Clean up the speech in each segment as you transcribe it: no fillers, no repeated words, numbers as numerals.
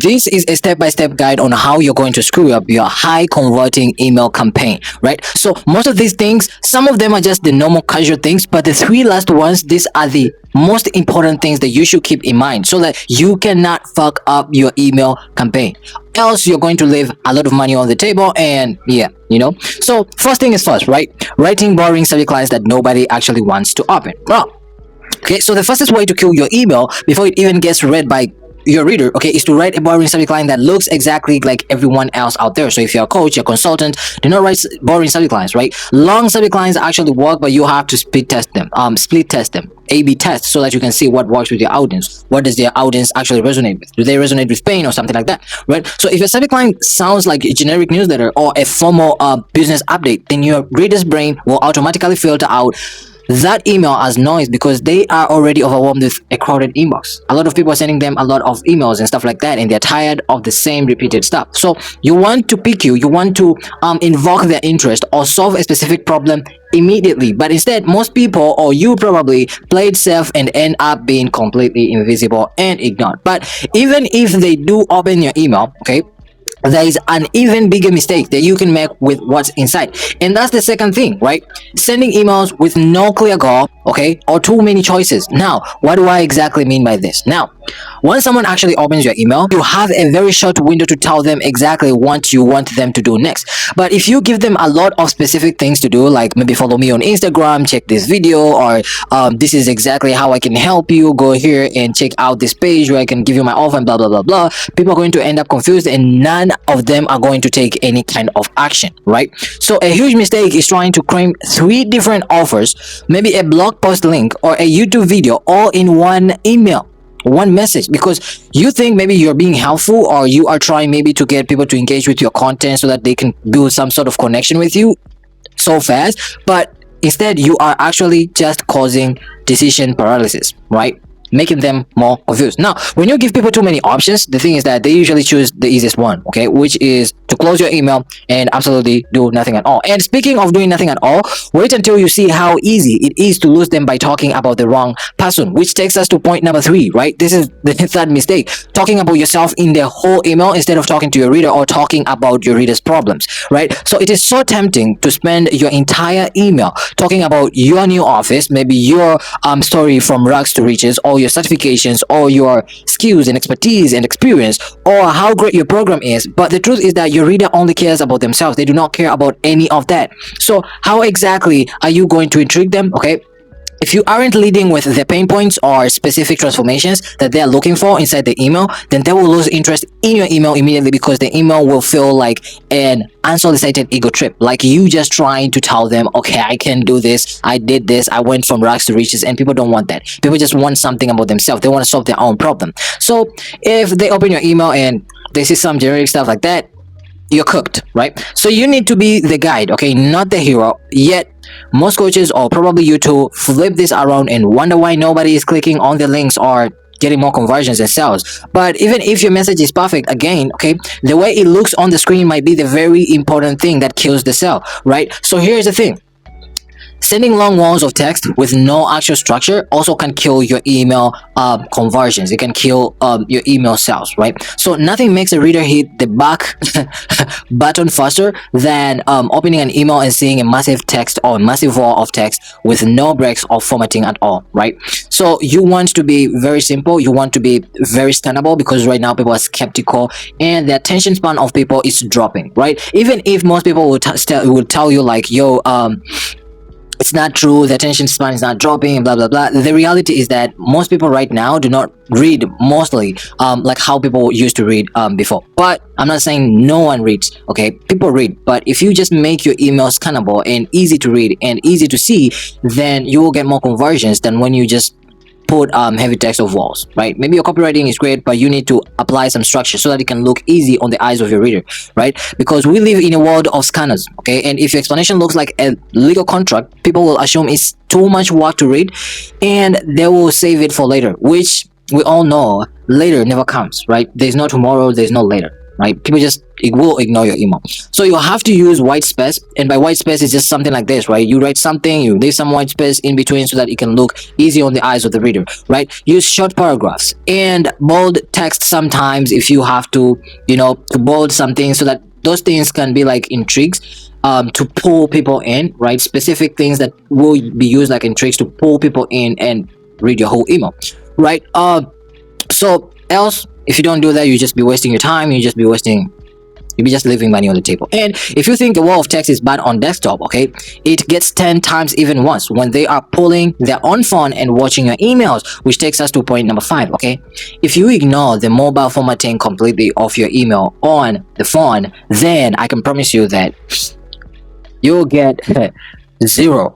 This is a step-by-step guide on how you're going to screw up your high converting email campaign, right? So most of these things, some of them are just the normal casual things, but the three last ones, these are the most important things that you should keep in mind so that you cannot fuck up your email campaign. Else you're going to leave a lot of money on the table, and yeah, So first thing is first, right? Writing boring subject lines that nobody actually wants to open. Well, okay, so the fastest way to kill your email before it even gets read by your reader, okay, is to write a boring subject line that looks exactly like everyone else out there. So if you're a coach, you're a consultant, do not write boring subject lines, right? Long subject lines actually work, but you have to split test them, A/B test, so that you can see what works with your audience. What does their audience actually resonate with? Do they resonate with pain or something like that, right? So if your subject line sounds like a generic newsletter or a formal business update, then your reader's brain will automatically filter out that email as noise because they are already overwhelmed with a crowded inbox. A lot of people are sending them a lot of emails and stuff like that, and they're tired of the same repeated stuff. So you want to pick you want to invoke their interest or solve a specific problem immediately, but instead most people, or you probably, play it safe and end up being completely invisible and ignored. But even if they do open your email, okay, there is an even bigger mistake that you can make with what's inside, and that's the second thing, right? Sending emails with no clear goal, okay, or too many choices. Now, what do I exactly mean by this? Now, when someone actually opens your email, you have a very short window to tell them exactly what you want them to do next. But if you give them a lot of specific things to do, like maybe follow me on Instagram, check this video, or this is exactly how I can help you, go here and check out this page where I can give you my offer and blah blah blah blah, people are going to end up confused and none of them are going to take any kind of action, right? So a huge mistake is trying to cram 3 different offers, maybe a blog post link or a YouTube video, all in one email, one message, because you think maybe you're being helpful, or you are trying maybe to get people to engage with your content so that they can build some sort of connection with you so fast, but instead you are actually just causing decision paralysis, right? Making them more confused. Now, when you give people too many options, the thing is that they usually choose the easiest one, okay, which is to close your email and absolutely do nothing at all. And speaking of doing nothing at all, wait until you see how easy it is to lose them by talking about the wrong person, which takes us to point number 3, right? This is the third mistake: talking about yourself in the whole email instead of talking to your reader or talking about your reader's problems, right? So it is so tempting to spend your entire email talking about your new office, maybe your story from rags to riches, or your certifications, or your skills and expertise and experience, or how great your program is. But the truth is that your reader only cares about themselves. They do not care about any of that. So how exactly are you going to intrigue them? Okay, if you aren't leading with the pain points or specific transformations that they're looking for inside the email, then they will lose interest in your email immediately, because the email will feel like an unsolicited ego trip, like you just trying to tell them, okay, I can do this, I did this, I went from rags to riches. And people don't want that. People just want something about themselves. They want to solve their own problem. So if they open your email and they see some generic stuff like that, you're cooked, right? So you need to be the guide, okay, not the hero. Yet most coaches, or probably you too, flip this around and wonder why nobody is clicking on the links or getting more conversions and sales. But even if your message is perfect, again, okay, the way it looks on the screen might be the very important thing that kills the sale, right? So here's the thing: sending long walls of text with no actual structure also can kill your email conversions. It can kill your email sales, right? So nothing makes a reader hit the back button faster than opening an email and seeing a massive text or a massive wall of text with no breaks or formatting at all, right? So you want to be very simple. You want to be very scannable, because right now people are skeptical and the attention span of people is dropping, right? Even if most people will tell you like, yo, it's not true, the attention span is not dropping and blah blah blah, the reality is that most people right now do not read mostly like how people used to read before. But I'm not saying no one reads, okay, people read, but if you just make your email scannable and easy to read and easy to see, then you will get more conversions than when you just put heavy text of walls, right? Maybe your copywriting is great, but you need to apply some structure so that it can look easy on the eyes of your reader, right? Because we live in a world of scanners, okay? And if your explanation looks like a legal contract, people will assume it's too much work to read, and they will save it for later, which we all know later never comes, right? There's no tomorrow, there's no later, right? People just, it will ignore your email. So you have to use white space, and by white space it's just something like this, right? You write something, you leave some white space in between so that it can look easy on the eyes of the reader, right? Use short paragraphs and bold text sometimes if you have to, to bold something so that those things can be like intrigues, to pull people in, right? Specific things that will be used like intrigues to pull people in and read your whole email, right? So else, if you don't do that, you just be wasting your time. You'll be just leaving money on the table. And if you think the wall of text is bad on desktop, okay, it gets 10 times even worse when they are pulling their own phone and watching your emails, which takes us to point number 5, okay? If you ignore the mobile formatting completely of your email on the phone, then I can promise you that you'll get zero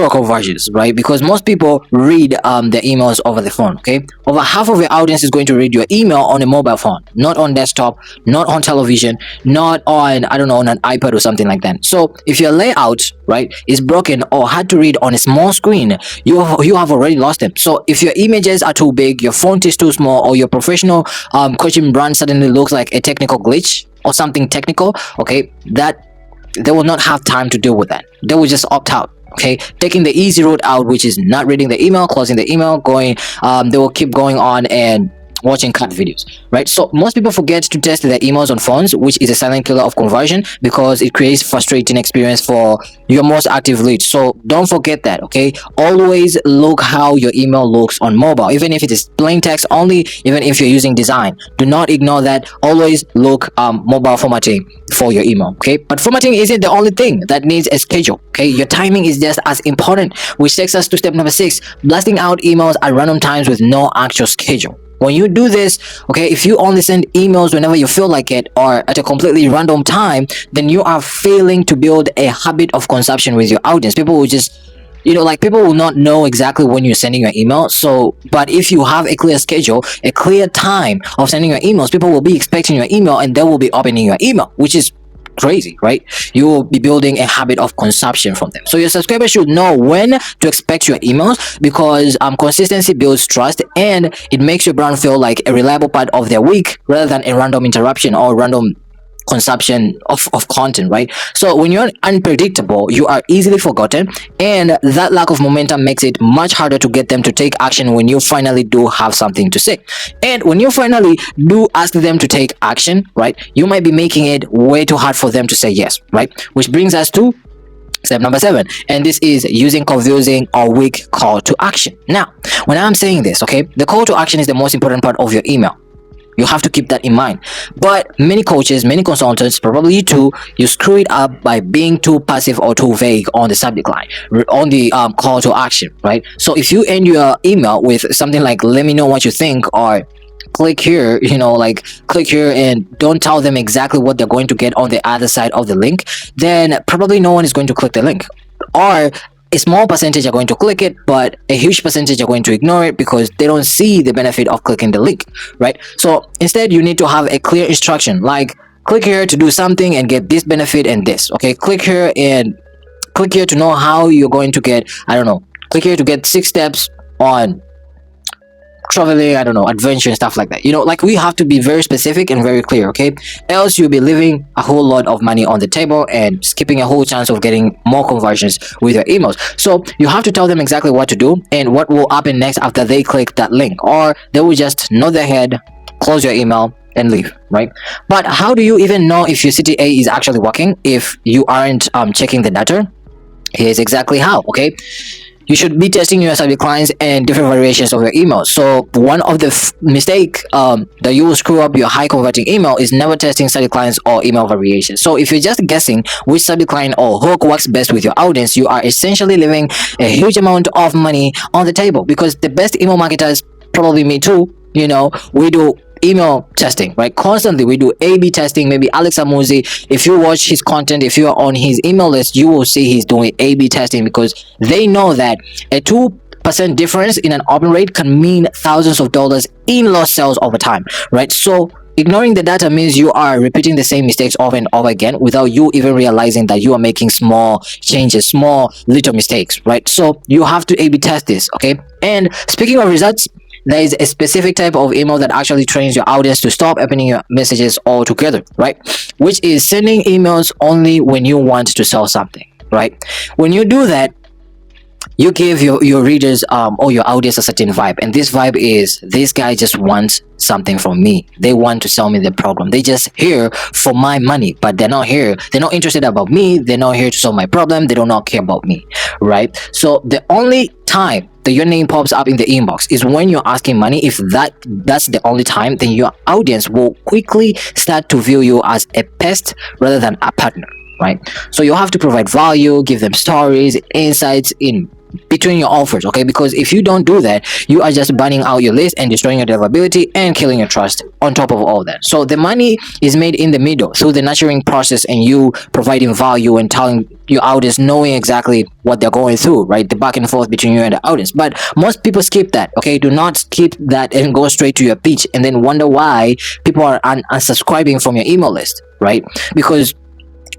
conversions, right? Because most people read their emails over the phone, okay? Over half of your audience is going to read your email on a mobile phone, not on desktop, not on television, not on, I don't know, on an iPad or something like that. So if your layout, right, is broken or hard to read on a small screen, you have already lost them. So if your images are too big, your font is too small, or your professional coaching brand suddenly looks like a technical glitch or something technical, okay, that they will not have time to deal with that. They will just opt out, okay, taking the easy route out, which is not reading the email, closing the email, going, they will keep going on and watching cut videos, right? So most people forget to test their emails on phones, which is a silent killer of conversion because it creates frustrating experience for your most active leads. So don't forget that, okay? Always look how your email looks on mobile, even if it is plain text only, even if you're using design. Do not ignore that. Always look mobile formatting for your email, okay? But formatting isn't the only thing that needs a schedule, okay? Your timing is just as important, which takes us to step number 6, blasting out emails at random times with no actual schedule. When you do this, okay, if you only send emails whenever you feel like it or at a completely random time, then you are failing to build a habit of consumption with your audience. People will just, people will not know exactly when you're sending your email. So, but if you have a clear schedule, a clear time of sending your emails, people will be expecting your email and they will be opening your email, which is crazy, right? You will be building a habit of consumption from them. So your subscribers should know when to expect your emails because consistency builds trust and it makes your brand feel like a reliable part of their week rather than a random interruption or random consumption of content, right? So when you're unpredictable, you are easily forgotten, and that lack of momentum makes it much harder to get them to take action when you finally do have something to say. And when you finally do ask them to take action, right, you might be making it way too hard for them to say yes, right? Which brings us to step number 7, and this is using confusing or weak call to action. Now, when I'm saying this, okay, the call to action is the most important part of your email. You have to keep that in mind. But many coaches, many consultants, probably you too, you screw it up by being too passive or too vague on the subject line, on the call to action, right? So if you end your email with something like, let me know what you think, or click here, like click here, and don't tell them exactly what they're going to get on the other side of the link, then probably no one is going to click the link. Or a small percentage are going to click it, but a huge percentage are going to ignore it because they don't see the benefit of clicking the link, right? So instead, you need to have a clear instruction, like click here to do something and get this benefit and this, okay? Click here and click here to know how you're going to get, I don't know, click here to get 6 steps on traveling, I don't know, adventure and stuff like that. Like we have to be very specific and very clear, okay? Else you'll be leaving a whole lot of money on the table and skipping a whole chance of getting more conversions with your emails. So you have to tell them exactly what to do and what will happen next after they click that link, or they will just nod their head, close your email and leave, right? But how do you even know if your CTA is actually working if you aren't checking the data? Here's exactly how, okay? You should be testing your subject lines and different variations of your email. So one of the mistake that you will screw up your high converting email is never testing subject lines or email variations. So if you're just guessing which subject line or hook works best with your audience, you are essentially leaving a huge amount of money on the table, because the best email marketers, probably me too, we do email testing, right? Constantly we do A/B testing. Maybe Alex Amuzi, if you watch his content, if you are on his email list, you will see he's doing A/B testing, because they know that a 2% difference in an open rate can mean thousands of dollars in lost sales over time, right? So ignoring the data means you are repeating the same mistakes over and over again without you even realizing that you are making small changes, small little mistakes, right? So you have to A/B test this, okay? And speaking of results, there is a specific type of email that actually trains your audience to stop opening your messages altogether, right? Which is sending emails only when you want to sell something, right? When you do that, you give your readers or your audience a certain vibe, and this vibe is, this guy just wants something from me. They want to sell me the problem. They just here for my money, but they're not here, they're not interested about me, they're not here to solve my problem, they do not care about me, right? So the only time that your name pops up in the inbox is when you're asking money. If that's the only time, then your audience will quickly start to view you as a pest rather than a partner, right? So you have to provide value, give them stories, insights in between your offers, okay? Because if you don't do that, you are just burning out your list and destroying your deliverability and killing your trust on top of all that. So the money is made in the middle through the nurturing process and you providing value and telling your audience, knowing exactly what they're going through, right? The back and forth between you and the audience. But most people skip that, okay? Do not skip that and go straight to your pitch and then wonder why people are unsubscribing from your email list, right? Because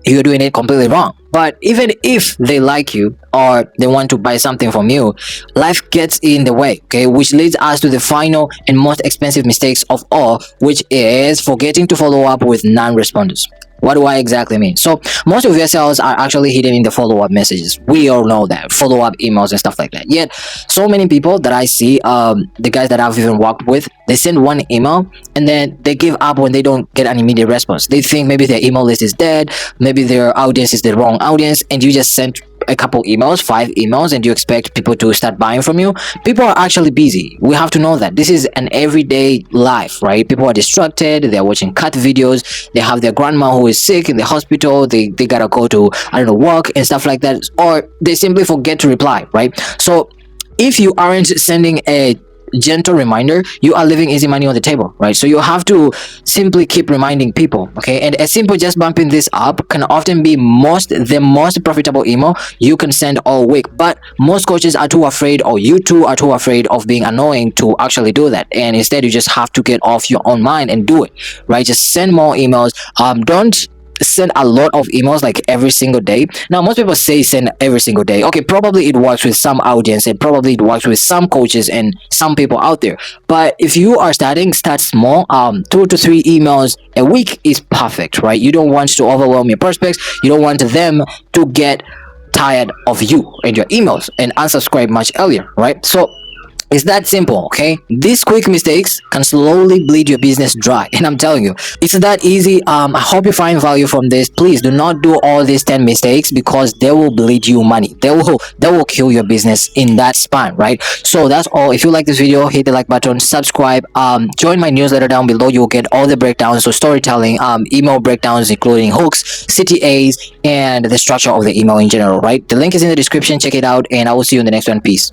you're doing it completely wrong. But even if they like you or they want to buy something from you, life gets in the way, okay? Which leads us to the final and most expensive mistakes of all, which is forgetting to follow up with non-responders. What do I exactly mean? So most of your sales are actually hidden in the follow-up messages. We all know that, follow-up emails and stuff like that. Yet so many people that I see, the guys that I've even worked with, they send one email and then they give up when they don't get an immediate response. They think maybe their email list is dead, maybe their audience is the wrong audience, and you just sent a couple emails, 5 emails, and you expect people to start buying from you. People are actually busy. We have to know that this is an everyday life, right? People are distracted, they're watching cat videos, they have their grandma who is sick in the hospital, they gotta go to, I don't know, work and stuff like that, or they simply forget to reply, right? So if you aren't sending a gentle reminder, you are leaving easy money on the table, right? So you have to simply keep reminding people, okay? And a simple just bumping this up can often be the most profitable email you can send all week. But most coaches are too afraid, or you too are too afraid of being annoying to actually do that. And instead you just have to get off your own mind and do it, right? Just send more emails. Don't send a lot of emails like every single day. Now most people say send every single day. Okay, probably it works with some audience and probably it works with some coaches and some people out there, but if you are starting, start small. 2 to 3 emails a week is perfect, right? You don't want to overwhelm your prospects, you don't want them to get tired of you and your emails and unsubscribe much earlier, right? So it's that simple, okay? These quick mistakes can slowly bleed your business dry, and I'm telling you, it's that easy. I hope you find value from this. Please do not do all these 10 mistakes because they will bleed you money. They will kill your business in that span, right? So that's all. If you like this video, hit the like button, subscribe, join my newsletter down below. You'll get all the breakdowns, so storytelling, email breakdowns, including hooks, CTAs, and the structure of the email in general, right? The link is in the description. Check it out, and I will see you in the next one. Peace.